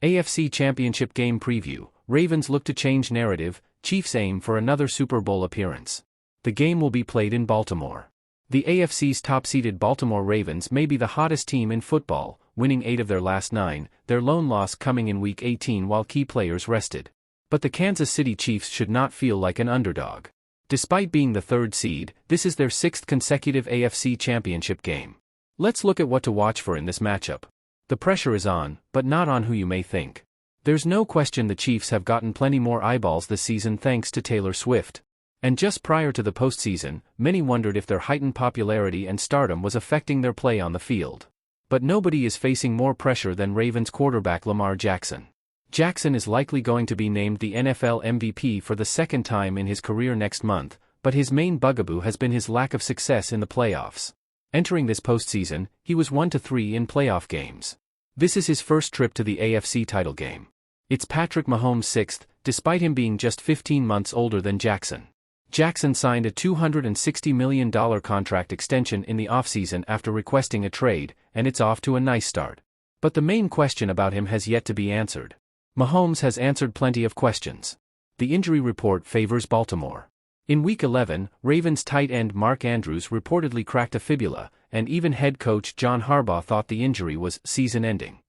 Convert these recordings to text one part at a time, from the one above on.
AFC Championship Game Preview. Ravens look to change narrative, Chiefs aim for another Super Bowl appearance. The game will be played in Baltimore. The AFC's top-seeded Baltimore Ravens may be the hottest team in football, winning 8 of their last 9, their lone loss coming in Week 18 while key players rested. But the Kansas City Chiefs should not feel like an underdog. Despite being the 3rd seed, this is their 6th consecutive AFC Championship game. Let's look at what to watch for in this matchup. The pressure is on, but not on who you may think. There's no question the Chiefs have gotten plenty more eyeballs this season thanks to Taylor Swift. And just prior to the postseason, many wondered if their heightened popularity and stardom was affecting their play on the field. But nobody is facing more pressure than Ravens quarterback Lamar Jackson. Jackson is likely going to be named the NFL MVP for the 2nd time in his career next month, but his main bugaboo has been his lack of success in the playoffs. Entering this postseason, he was 1-3 in playoff games. This is his first trip to the AFC title game. It's Patrick Mahomes' 6th, despite him being just 15 months older than Jackson. Jackson signed a $260 million contract extension in the offseason after requesting a trade, and it's off to a nice start. But the main question about him has yet to be answered. Mahomes has answered plenty of questions. The injury report favors Baltimore. In Week 11, Ravens tight end Mark Andrews reportedly cracked a fibula, and even head coach John Harbaugh thought the injury was season-ending.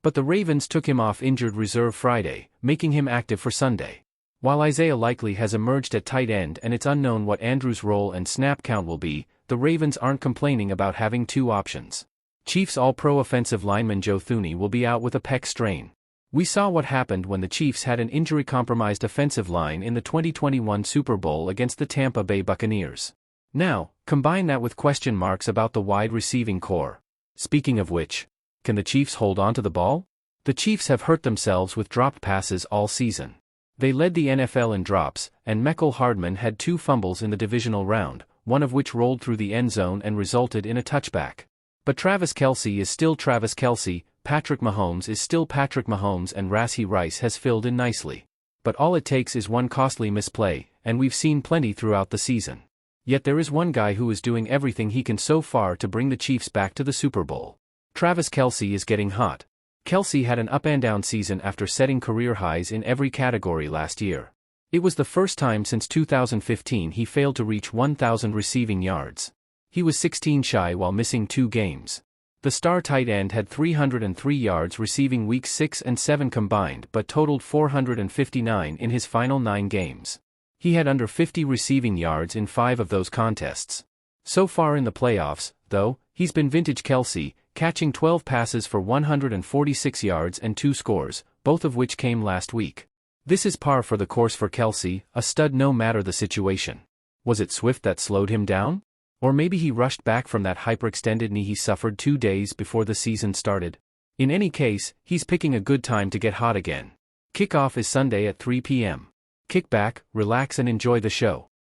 But the Ravens took him off injured reserve Friday, making him active for Sunday. While Isaiah Likely has emerged at tight end and it's unknown what Andrews' role and snap count will be, the Ravens aren't complaining about having 2 options. Chiefs All-Pro offensive lineman Joe Thuney will be out with a pec strain. We saw what happened when the Chiefs had an injury-compromised offensive line in the 2021 Super Bowl against the Tampa Bay Buccaneers. Now, combine that with question marks about the wide receiving core. Speaking of which, can the Chiefs hold on to the ball? The Chiefs have hurt themselves with dropped passes all season. They led the NFL in drops, and Mecole Hardman had 2 fumbles in the divisional round, one of which rolled through the end zone and resulted in a touchback. But Travis Kelce is still Travis Kelce, Patrick Mahomes is still Patrick Mahomes, and Rashee Rice has filled in nicely. But all it takes is one costly misplay, and we've seen plenty throughout the season. Yet there is one guy who is doing everything he can so far to bring the Chiefs back to the Super Bowl. Travis Kelce is getting hot. Kelce had an up-and-down season after setting career highs in every category last year. It was the first time since 2015 he failed to reach 1,000 receiving yards. He was 16 shy while missing 2 games. The star tight end had 303 yards receiving weeks 6 and 7 combined but totaled 459 in his final 9 games. He had under 50 receiving yards in 5 of those contests. So far in the playoffs, though, he's been vintage Kelce, catching 12 passes for 146 yards and 2 scores, both of which came last week. This is par for the course for Kelce, a stud no matter the situation. Was it Swift that slowed him down? Or maybe he rushed back from that hyperextended knee he suffered 2 days before the season started. In any case, he's picking a good time to get hot again. Kickoff is Sunday at 3 p.m. Kick back, relax and enjoy the show.